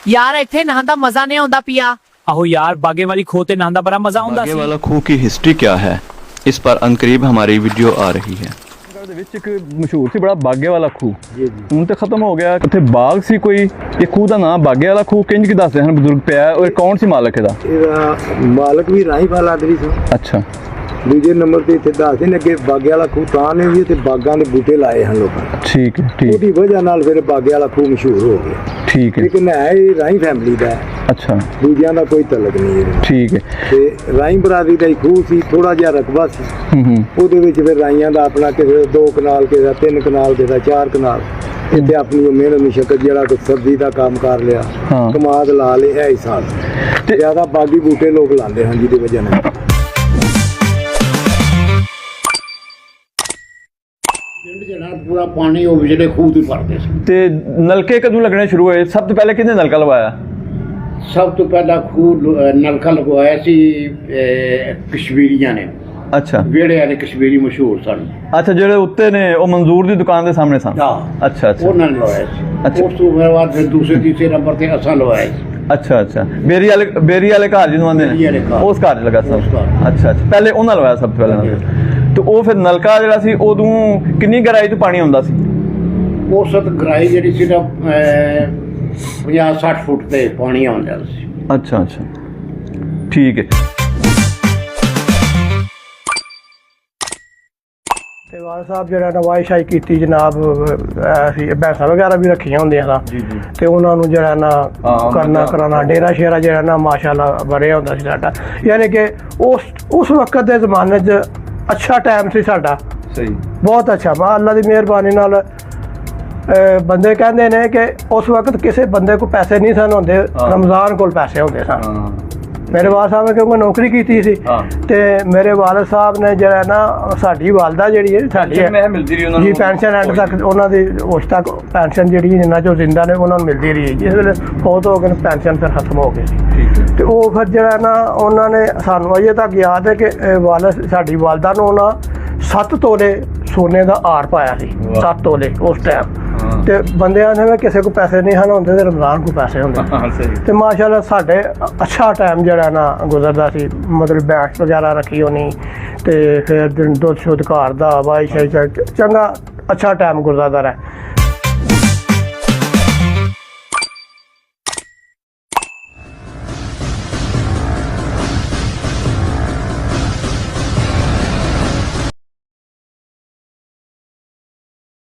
यार इत्थे नहान दा मजा नहीं आउंदा पिया। आहो यार बागे वाली खो ते नहान दा बड़ा मजा आउंदा बागे सी। वाला खूह की हिस्ट्री क्या है, इस पर अनकरीब हमारी वीडियो आ रही है। ਦੇ ਵਿੱਚ ਇੱਕ ਮਸ਼ਹੂਰ ਸੀ ਬੜਾ ਬਾਗੇ ਵਾਲਾ ਖੂਹ। ਹੁਣ ਤੇ ਖਤਮ ਹੋ ਗਿਆ। ਉੱਥੇ ਬਾਗ ਸੀ ਕੋਈ, ਇਹ ਖੂਹ ਦਾ ਨਾਮ ਬਾਗੇ ਵਾਲਾ ਖੂਹ ਕਿੰਜ ਕੀ ਦੱਸਦੇ ਹਨ ਬਜ਼ੁਰਗ ਪਿਆ। ਔਰ ਕੌਣ ਸੀ ਮਾਲਕ ਇਹਦਾ? ਇਹਦਾ ਮਾਲਕ ਵੀ ਰਾਹੀਵਾਲ ਆਦਰੀ ਸੀ। ਅੱਛਾ, ਦੂਜੇ ਨੰਬਰ ਤੇ ਇੱਥੇ ਦੱਸਦੇ ਨੇ ਅੱਗੇ ਬਾਗੇ ਵਾਲਾ ਖੂਹ ਤਾਂ ਨੇ ਵੀ ਤੇ ਬਾਗਾਂ ਦੇ ਬੂਟੇ ਲਾਏ ਹਨ ਲੋਕਾਂ ਨੇ। ਠੀਕ ਹੈ, ਠੀਕ ਉਹਦੀ ਵਜ੍ਹਾ ਨਾਲ ਫਿਰ ਬਾਗੇ ਵਾਲਾ ਖੂਹ ਮਸ਼ਹੂਰ ਹੋ ਗਿਆ। ਠੀਕ ਹੈ। ਲੇਕਿਨ ਹੈ ਇਹ ਰਾਹੀ ਫੈਮਿਲੀ ਦਾ ਹੈ, ਅੱਛਾ, ਦੂਜਿਆਂ ਦਾ ਕੋਈ ਤਲਕ ਨਹੀਂ ਇਹਦੇ ਨਾਲ। ਠੀਕ ਹੈ। ਤੇ ਰਾਹੀ ਬਰਾਦਰੀ ਦਾ ਹੀ ਖੂਹ ਸੀ, ਥੋੜਾ ਜਿਹਾ ਰਕਬਾ ਸੀ। ਉਹਦੇ ਵਿੱਚ ਫਿਰ ਰਾਈਆਂ ਦਾ ਆਪਣਾ ਕਿਸੇ 2 ਕਨਾਲ, ਕਿਸੇ ਦਾ 3 ਕਨਾਲ, ਕਿਸੇ ਦਾ 4 ਕਨਾਲ। ਇੱਥੇ ਆਪਣੀ ਮਿਹਨਤ ਮੁਸ਼ੱਕਤ ਜਿਹੜਾ ਕੋਈ ਸਬਜ਼ੀ ਦਾ ਕੰਮ ਕਰ ਲਿਆ, ਕਮਾਦ ਲਾ ਲਿਆ, ਇਹ ਹਿਸਾਬ ਤੇ ਜ਼ਿਆਦਾ ਬਾਗੀ ਬੂਟੇ ਲੋਕ ਲਾਉਂਦੇ ਹਨ ਜਿਹਦੀ ਵਜ੍ਹਾ ਨਾਲ। ਪਿੰਡ ਜਿਹੜਾ ਪੂਰਾ ਪਾਣੀ ਉਹ ਜਿਹੜੇ ਖੂਹ ਤੋਂ ਭਰਦੇ ਸੀ। ਤੇ ਨਲਕੇ ਕਦੋਂ ਲੱਗਣੇ ਸ਼ੁਰੂ ਹੋਏ? ਸਭ ਤੋਂ ਪਹਿਲੇ ਕਿਹਨੇ ਨਲਕਾ ਲਵਾਇਆ? ਸਭ ਤੋਂ ਪਹਿਲਾਂ ਖੂਹ ਨਲਕਾ ਲਗਵਾਇਆ ਸੀ ਕਸ਼ਮੀਰੀਆਂ ਨੇ। ਅੱਛਾ, ਵਿਹੜੇ ਵਾਲੇ ਕਸ਼ਮੀਰੀ ਮਸ਼ਹੂਰ ਸਨ। ਅੱਛਾ, ਜਿਹੜੇ ਉੱਤੇ ਨੇ ਉਹ ਮਨਜ਼ੂਰ ਦੀ ਦੁਕਾਨ ਦੇ ਸਾਹਮਣੇ ਸਨ। ਹਾਂ, ਅੱਛਾ ਅੱਛਾ ਉਹਨਾਂ ਨੇ ਲਵਾਇਆ ਸੀ। ਅੱਛਾ। ਉਸ ਤੋਂ ਬਾਅਦ ਫਿਰ ਦੂਸਰੇ ਤੀਸਰੇ ਨੰਬਰ ਤੇ ਅਸਾਂ ਲਵਾਇਆ ਸੀ। ਅੱਛਾ ਅੱਛਾ, ਬੇਰੀ ਵਾਲੇ ਘਰ ਜਿਹਨੂੰ ਆਉਂਦੇ ਬੇਰੀ ਵਾਲੇ ਨੇ ਘਰ। ਉਸ ਘਰ 'ਚ ਲੱਗਾ ਸਭ। ਉਸ ਘਰ। ਅੱਛਾ ਅੱਛਾ, ਪਹਿਲੇ ਉਹਨਾਂ ਲਵਾਇਆ ਸਭ ਤੋਂ ਪਹਿਲਾਂ। ਤੇ ਉਹ ਫਿਰ ਨਲਕਾ ਜਿਹੜਾ ਸੀ ਉਦੋਂ ਕਿੰਨੀ ਗਹਿਰਾਈ ਤੋਂ ਪਾਣੀ ਆਉਂਦਾ ਸੀ? ਔਸਤ ਗਹਿਰਾਈ ਜਿਹੜੀ ਸੀ ਨਾ 50-60 ਫੁੱਟ ਤੇ ਪਾਣੀ ਆਉਂਦਾ ਸੀ। ਅੱਛਾ ਅੱਛਾ, ਠੀਕ ਹੈ। ਤੇ ਵਾਲ ਸਾਹਿਬ ਜਿਹੜਾ ਨਵਾਇਸ਼ਾਈ ਕੀਤੀ ਜਨਾਬ, ਅਸੀਂ ਭੈਂਸਾਂ ਵਗੈਰਾ ਵੀ ਰੱਖੀਆਂ ਹੁੰਦੀਆਂ ਸਨ ਤੇ ਉਹਨਾਂ ਨੂੰ ਜਿਹੜਾ ਨਾ ਕਰਨਾ ਕਰਾਉਣਾ, ਡੇਰਾ ਸ਼ੇਰਾ ਜਿਹੜਾ ਨਾ ਮਾਸ਼ਾਅੱਲਾ ਬੜਿਆ ਹੁੰਦਾ ਸੀ ਸਾਡਾ। ਯਾਨੀ ਕਿ ਉਸ ਵਕਤ ਦੇ ਜ਼ਮਾਨੇ 'ਚ ਅੱਛਾ ਟਾਈਮ ਸੀ ਸਾਡਾ। ਸਹੀ, ਬਹੁਤ ਅੱਛਾ। ਅੱਲਾ ਦੀ ਮਿਹਰਬਾਨੀ ਨਾਲ ਬੰਦੇ ਕਹਿੰਦੇ ਨੇ ਕਿ ਉਸ ਵਕਤ ਕਿਸੇ ਬੰਦੇ ਕੋਲ ਪੈਸੇ ਨਹੀਂ ਸਨ ਹੁੰਦੇ, ਰਮਜ਼ਾਨ ਕੋਲ ਪੈਸੇ ਹੁੰਦੇ ਸਨ। ਮੇਰੇ ਵਾਲਦ ਸਾਹਿਬ ਨੇ ਕਿਉਂਕਿ ਨੌਕਰੀ ਕੀਤੀ ਸੀ ਤੇ ਮੇਰੇ ਵਾਲਦ ਸਾਹਿਬ ਨੇ ਜਿਹੜਾ ਨਾ ਸਾਡੀ ਵਾਲਦਾ ਜਿਹੜੀ ਹੈ ਸਾਡੀ ਜੀ ਪੈਨਸ਼ਨ ਐਂਡ ਤੱਕ ਉਹਨਾਂ ਦੀ ਉਸ ਤੱਕ ਪੈਨਸ਼ਨ ਜਿਹੜੀ ਜਿੰਨਾ ਜੋ ਜ਼ਿੰਦਾ ਨੇ ਉਹਨਾਂ ਨੂੰ ਮਿਲਦੀ ਰਹੀ। ਜਿਸ ਵੇਲੇ ਫੌਤ ਹੋ ਗਏ ਪੈਨਸ਼ਨ ਫਿਰ ਖਤਮ ਹੋ ਗਈ ਸੀ। ਤੇ ਉਹ ਫਿਰ ਜਿਹੜਾ ਨਾ ਉਹਨਾਂ ਨੇ ਸਾਨੂੰ ਅਜੇ ਤੱਕ ਯਾਦ ਹੈ ਕਿ ਵਾਲਦ ਸਾਡੀ ਵਾਲਦਾ ਨੂੰ ਉਹਨਾਂ 7 ਤੋਲੇ ਸੋਨੇ ਦਾ ਹਾਰ ਪਾਇਆ ਸੀ। 7 ਤੋਲੇ ਉਸ ਟਾਈਮ। ਤੇ ਬੰਦਿਆਂ ਨੇ ਕਿਸੇ ਕੋਲ ਪੈਸੇ ਨਹੀਂ ਹਨ ਹੁੰਦੇ ਤੇ ਰਮਜ਼ਾਨ ਕੋਲ ਪੈਸੇ ਹੁੰਦੇ ਤੇ ਮਾਸ਼ਾਅੱਲਾ ਸਾਡੇ ਅੱਛਾ ਟਾਈਮ ਜਿਹੜਾ ਨਾ ਗੁਜ਼ਰਦਾ ਸੀ। ਮਤਲਬ ਬੈਂਸ ਵਗੈਰਾ ਰੱਖੀ ਹੋਣੀ ਤੇ ਫਿਰ ਦੁੱਧ ਸ਼ੁੱਧ ਘਰ ਦਾ ਵਾਈ ਸ਼ਾਈ ਚੰਗਾ ਅੱਛਾ ਟਾਈਮ ਗੁਜ਼ਰਦਾ ਰਿਹਾ।